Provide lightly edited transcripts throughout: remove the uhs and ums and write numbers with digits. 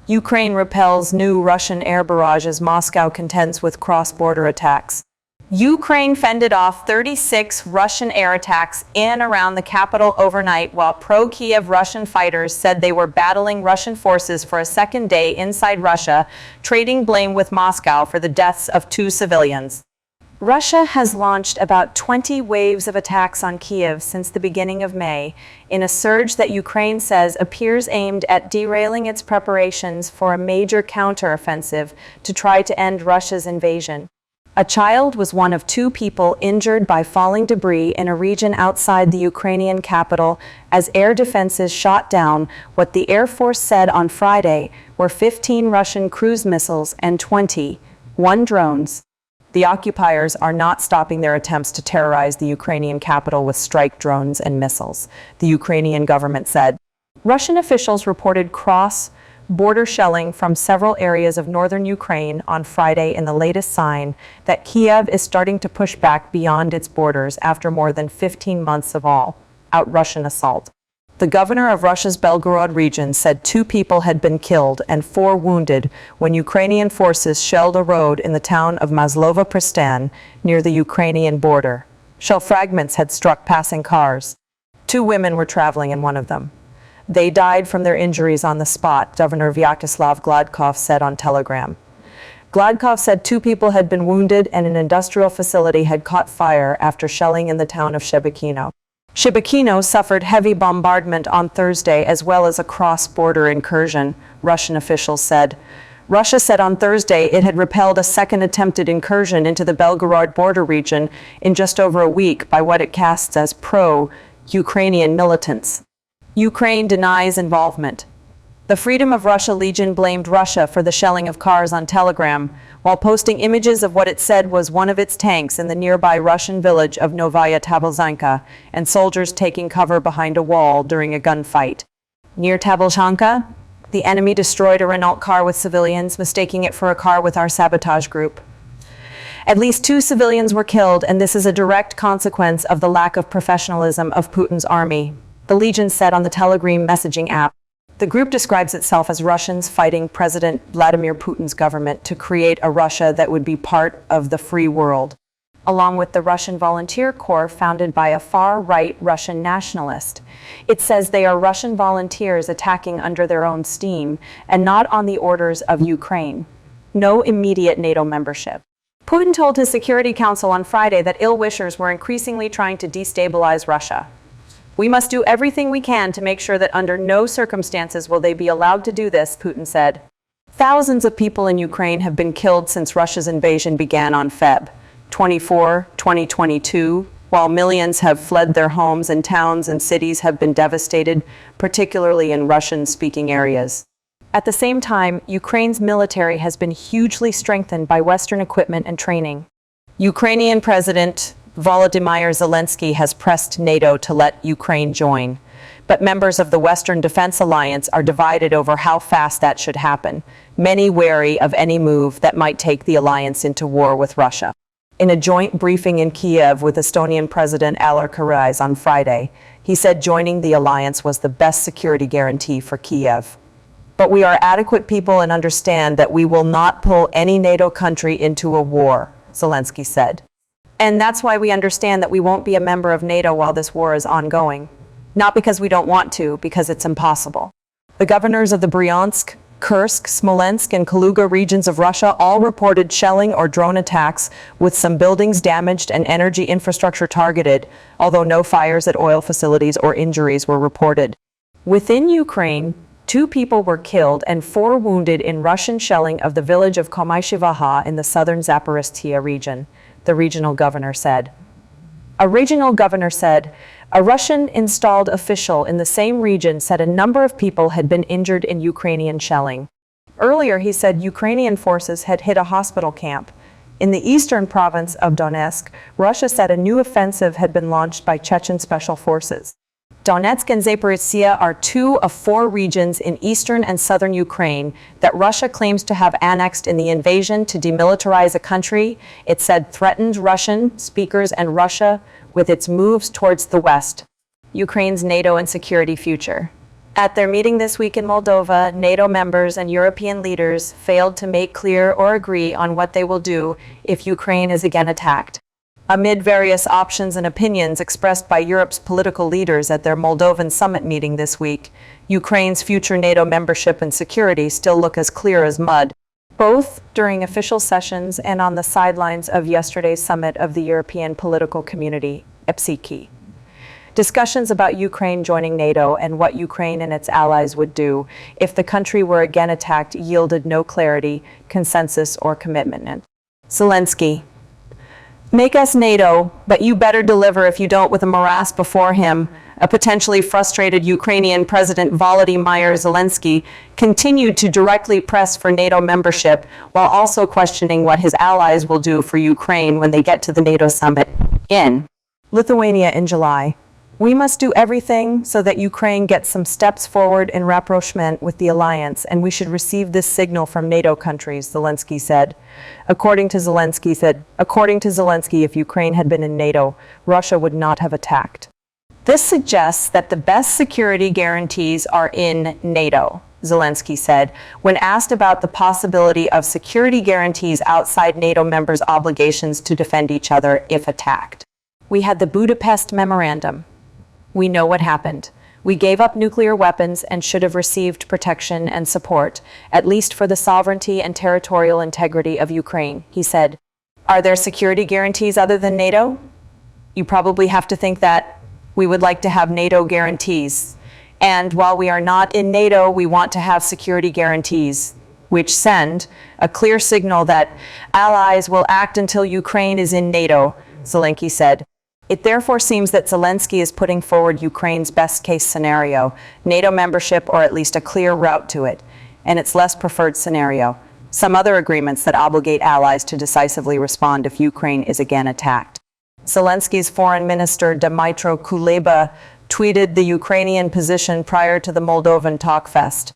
Ukraine repels new Russian air barrages. Moscow contends with cross-border attacks. Ukraine fended off 36 Russian air attacks in and around the capital overnight, while pro-Kiev Russian fighters said they were battling Russian forces for a second day inside Russia, trading blame with Moscow for the deaths of 2 civilians. Russia has launched about 20 waves of attacks on Kiev since the beginning of May, in a surge that Ukraine says appears aimed at derailing its preparations for a major counteroffensive to try to end Russia's invasion. A child was one of 2 people injured by falling debris in a region outside the Ukrainian capital as air defenses shot down what the Air Force said on Friday were 15 Russian cruise missiles and 21 drones. The occupiers are not stopping their attempts to terrorize the Ukrainian capital with strike drones and missiles, the Ukrainian government said. Russian officials reported cross-border shelling from several areas of northern Ukraine on Friday in the latest sign that Kiev is starting to push back beyond its borders after more than 15 months of all-out Russian assault. The governor of Russia's Belgorod region said 2 people had been killed and 4 wounded when Ukrainian forces shelled a road in the town of Maslova Pristan near the Ukrainian border. Shell fragments had struck passing cars. 2 women were traveling in one of them. They died from their injuries on the spot, Governor Vyacheslav Gladkov said on Telegram. Gladkov said 2 people had been wounded and an industrial facility had caught fire after shelling in the town of Shebekino. Shebekino suffered heavy bombardment on Thursday as well as a cross-border incursion, Russian officials said. Russia said on Thursday it had repelled a second attempted incursion into the Belgorod border region in just over a week by what it casts as pro-Ukrainian militants. Ukraine denies involvement. The Freedom of Russia Legion blamed Russia for the shelling of cars on Telegram, while posting images of what it said was one of its tanks in the nearby Russian village of Novaya Tablzhanka and soldiers taking cover behind a wall during a gunfight. Near Tablzhanka, the enemy destroyed a Renault car with civilians, mistaking it for a car with our sabotage group. At least 2 civilians were killed, and this is a direct consequence of the lack of professionalism of Putin's army, the Legion said on the Telegram messaging app. The group describes itself as Russians fighting President Vladimir Putin's government to create a Russia that would be part of the free world, along with the Russian Volunteer Corps founded by a far-right Russian nationalist. It says they are Russian volunteers attacking under their own steam and not on the orders of Ukraine. No immediate NATO membership. Putin told his Security Council on Friday that ill-wishers were increasingly trying to destabilize Russia. We must do everything we can to make sure that under no circumstances will they be allowed to do this, Putin said. Thousands of people in Ukraine have been killed since Russia's invasion began on Feb. 24, 2022, while millions have fled their homes and towns and cities have been devastated, particularly in Russian-speaking areas. At the same time, Ukraine's military has been hugely strengthened by Western equipment and training. Ukrainian President Volodymyr Zelensky has pressed NATO to let Ukraine join, but members of the Western Defense Alliance are divided over how fast that should happen, many wary of any move that might take the alliance into war with Russia. In a joint briefing in Kiev with Estonian President Alar Karis on Friday, he said joining the alliance was the best security guarantee for Kiev. But we are adequate people and understand that we will not pull any NATO country into a war, Zelensky said. And that's why we understand that we won't be a member of NATO while this war is ongoing. Not because we don't want to, because it's impossible. The governors of the Bryansk, Kursk, Smolensk, and Kaluga regions of Russia all reported shelling or drone attacks, with some buildings damaged and energy infrastructure targeted, although no fires at oil facilities or injuries were reported. Within Ukraine, 2 people were killed and 4 wounded in Russian shelling of the village of Komayshivaha in the southern Zaporizhzhia region, the regional governor said. A Russian installed official in the same region said a number of people had been injured in Ukrainian shelling. Earlier, he said Ukrainian forces had hit a hospital camp. In the eastern province of Donetsk, Russia said a new offensive had been launched by Chechen special forces. Donetsk and Zaporizhzhia are 2 of 4 regions in eastern and southern Ukraine that Russia claims to have annexed in the invasion to demilitarize a country it said threatened Russian speakers and Russia with its moves towards the west. Ukraine's NATO and security future. At their meeting this week in Moldova, NATO members and European leaders failed to make clear or agree on what they will do if Ukraine is again attacked. Amid various options and opinions expressed by Europe's political leaders at their Moldovan summit meeting this week, Ukraine's future NATO membership and security still look as clear as mud, both during official sessions and on the sidelines of yesterday's summit of the European Political Community, EPSCI. Discussions about Ukraine joining NATO and what Ukraine and its allies would do if the country were again attacked yielded no clarity, consensus, or commitment. Zelensky: "Make us NATO, but you better deliver if you don't with a morass before him." A potentially frustrated Ukrainian President Volodymyr Zelensky continued to directly press for NATO membership while also questioning what his allies will do for Ukraine when they get to the NATO summit in Lithuania in July. "We must do everything so that Ukraine gets some steps forward in rapprochement with the alliance, and we should receive this signal from NATO countries," Zelensky said. According to Zelensky, if Ukraine had been in NATO, Russia would not have attacked. "This suggests that the best security guarantees are in NATO," Zelensky said, when asked about the possibility of security guarantees outside NATO members' obligations to defend each other if attacked. "We had the Budapest Memorandum. We know what happened. We gave up nuclear weapons and should have received protection and support, at least for the sovereignty and territorial integrity of Ukraine," he said. "Are there security guarantees other than NATO? You probably have to think that. We would like to have NATO guarantees. And while we are not in NATO, we want to have security guarantees, which send a clear signal that allies will act until Ukraine is in NATO," Zelensky said. It therefore seems that Zelensky is putting forward Ukraine's best-case scenario, NATO membership or at least a clear route to it, and its less preferred scenario, some other agreements that obligate allies to decisively respond if Ukraine is again attacked. Zelensky's foreign minister Dmytro Kuleba tweeted the Ukrainian position prior to the Moldovan talkfest.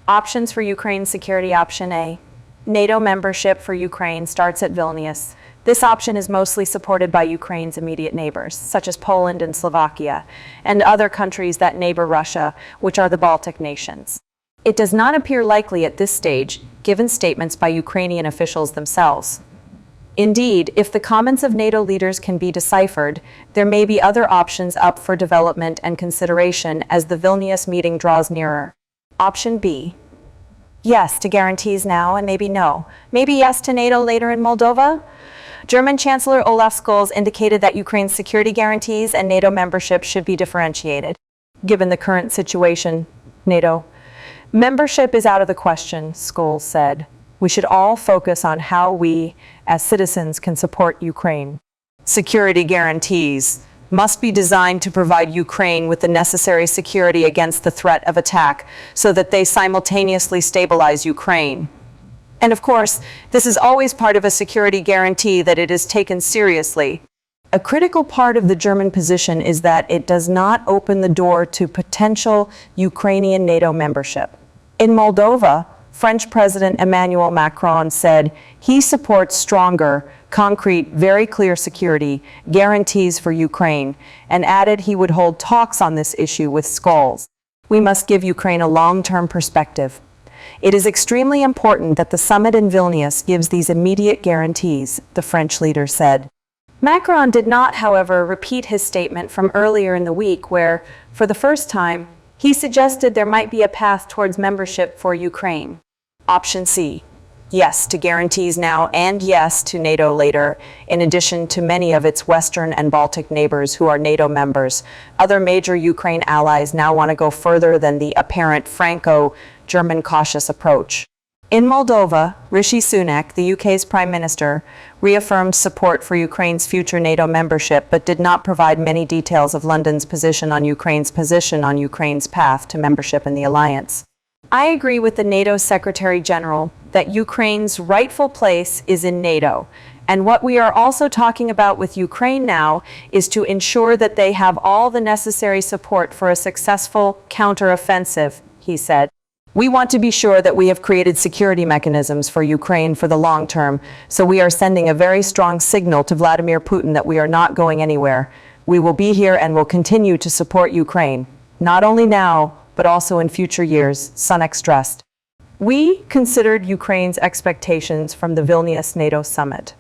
Options for Ukraine's security: Option A, NATO membership for Ukraine starts at Vilnius. This option is mostly supported by Ukraine's immediate neighbors, such as Poland and Slovakia, and other countries that neighbor Russia, which are the Baltic nations. It does not appear likely at this stage, given statements by Ukrainian officials themselves. Indeed, if the comments of NATO leaders can be deciphered, there may be other options up for development and consideration as the Vilnius meeting draws nearer. Option B, yes to guarantees now and maybe no. Maybe yes to NATO later in Moldova? German Chancellor Olaf Scholz indicated that Ukraine's security guarantees and NATO membership should be differentiated. Given the current situation, NATO membership is out of the question, Scholz said. We should all focus on how we, as citizens, can support Ukraine. Security guarantees must be designed to provide Ukraine with the necessary security against the threat of attack so that they simultaneously stabilize Ukraine. And of course, this is always part of a security guarantee that it is taken seriously. A critical part of the German position is that it does not open the door to potential Ukrainian NATO membership. In Moldova, French President Emmanuel Macron said he supports stronger, concrete, very clear security guarantees for Ukraine, and added he would hold talks on this issue with Scholz. "We must give Ukraine a long-term perspective. It is extremely important that the summit in Vilnius gives these immediate guarantees," the French leader said. Macron did not, however, repeat his statement from earlier in the week where, for the first time, he suggested there might be a path towards membership for Ukraine. Option C, yes to guarantees now and yes to NATO later, in addition to many of its Western and Baltic neighbors who are NATO members. Other major Ukraine allies now want to go further than the apparent Franco-German cautious approach. In Moldova, Rishi Sunak, the UK's Prime Minister, reaffirmed support for Ukraine's future NATO membership, but did not provide many details of London's position on Ukraine's path to membership in the alliance. "I agree with the NATO Secretary General that Ukraine's rightful place is in NATO, and what we are also talking about with Ukraine now is to ensure that they have all the necessary support for a successful counteroffensive," he said. "We want to be sure that we have created security mechanisms for Ukraine for the long term, so we are sending a very strong signal to Vladimir Putin that we are not going anywhere. We will be here and will continue to support Ukraine, not only now, but also in future years, Sunak stressed. We considered Ukraine's expectations from the Vilnius NATO summit.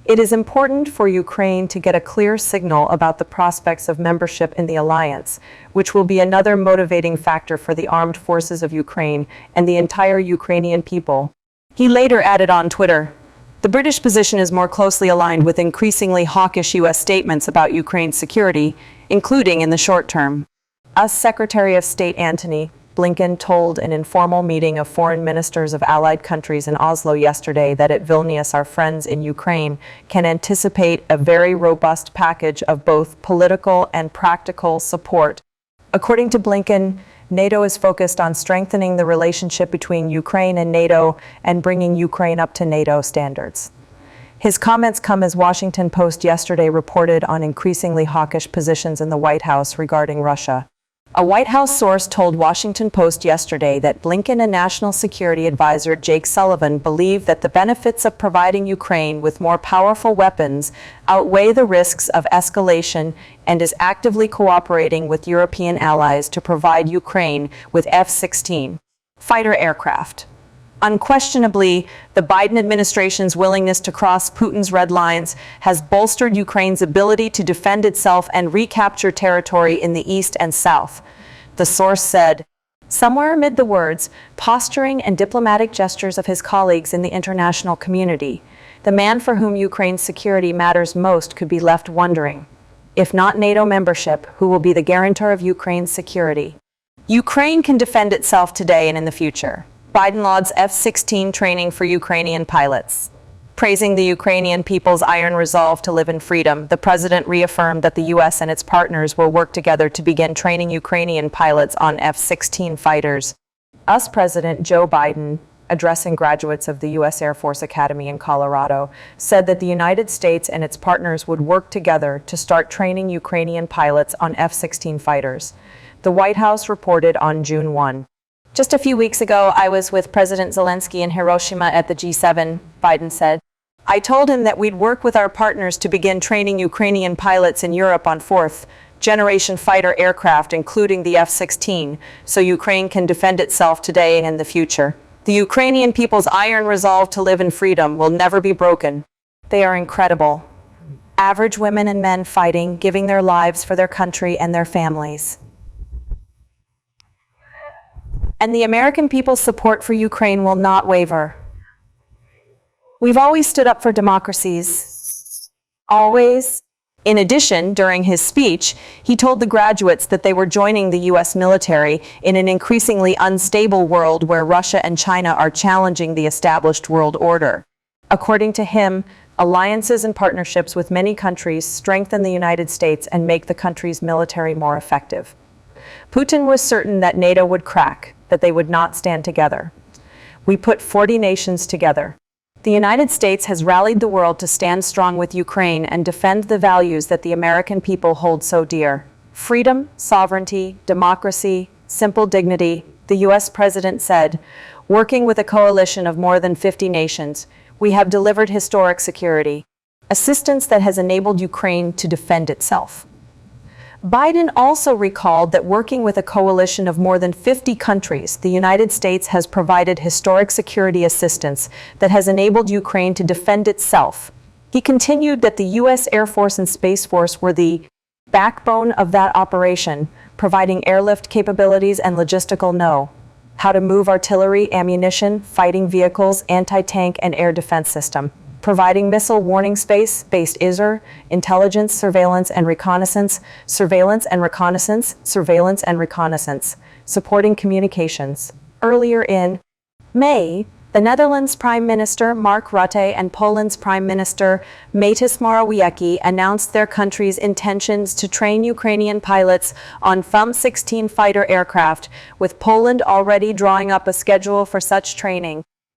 It is important for Ukraine to get a clear signal about the prospects of membership in the alliance, which will be another motivating factor for the armed forces of Ukraine and the entire Ukrainian people. He later added on Twitter, "The British position is more closely aligned with increasingly hawkish U.S. statements about Ukraine's security, including in the short term." US Secretary of State Antony Blinken told an informal meeting of foreign ministers of allied countries in Oslo yesterday that at Vilnius our friends in Ukraine can anticipate a very robust package of both political and practical support. According to Blinken, NATO is focused on strengthening the relationship between Ukraine and NATO and bringing Ukraine up to NATO standards. His comments come as Washington Post yesterday reported on increasingly hawkish positions in the White House regarding Russia. A White House source told Washington Post yesterday that Blinken and National Security Advisor Jake Sullivan believe that the benefits of providing Ukraine with more powerful weapons outweigh the risks of escalation and is actively cooperating with European allies to provide Ukraine with F-16 fighter aircraft. Unquestionably, the Biden administration's willingness to cross Putin's red lines has bolstered Ukraine's ability to defend itself and recapture territory in the east and south, the source said. Somewhere amid the words, posturing, and diplomatic gestures of his colleagues in the international community, the man for whom Ukraine's security matters most could be left wondering, if not NATO membership, who will be the guarantor of Ukraine's security? Ukraine can defend itself today and in the future. Biden lauds F-16 training for Ukrainian pilots. Praising the Ukrainian people's iron resolve to live in freedom, the president reaffirmed that the U.S. and its partners will work together to begin training Ukrainian pilots on F-16 fighters. US President Joe Biden, addressing graduates of the U.S. Air Force Academy in Colorado, said that the United States and its partners would work together to start training Ukrainian pilots on F-16 fighters. The White House reported on June 1. Just a few weeks ago, I was with President Zelensky in Hiroshima at the G7, Biden said. I told him that we'd work with our partners to begin training Ukrainian pilots in Europe on fourth-generation fighter aircraft, including the F-16, so Ukraine can defend itself today and in the future. The Ukrainian people's iron resolve to live in freedom will never be broken. They are incredible. Average women and men fighting, giving their lives for their country and their families. And the American people's support for Ukraine will not waver. We've always stood up for democracies. Always. In addition, during his speech, he told the graduates that they were joining the U.S. military in an increasingly unstable world where Russia and China are challenging the established world order. According to him, alliances and partnerships with many countries strengthen the United States and make the country's military more effective. Putin was certain that NATO would crack, that they would not stand together. We put 40 nations together. The United States has rallied the world to stand strong with Ukraine and defend the values that the American people hold so dear. Freedom, sovereignty, democracy, simple dignity, the U.S. president said. Working with a coalition of more than 50 nations, we have delivered historic security, assistance that has enabled Ukraine to defend itself. Biden also recalled that working with a coalition of more than 50 countries, the United States has provided historic security assistance that has enabled Ukraine to defend itself. He continued that the U.S. Air Force and Space Force were the backbone of that operation, providing airlift capabilities and logistical know-how to move artillery, ammunition, fighting vehicles, anti-tank and air defense system. Providing missile warning space-based ISR, intelligence, surveillance and reconnaissance, supporting communications. Earlier in May, the Netherlands Prime Minister Mark Rutte and Poland's Prime Minister Mateusz Morawiecki announced their countries' intentions to train Ukrainian pilots on F-16 fighter aircraft, with Poland already drawing up a schedule for such training.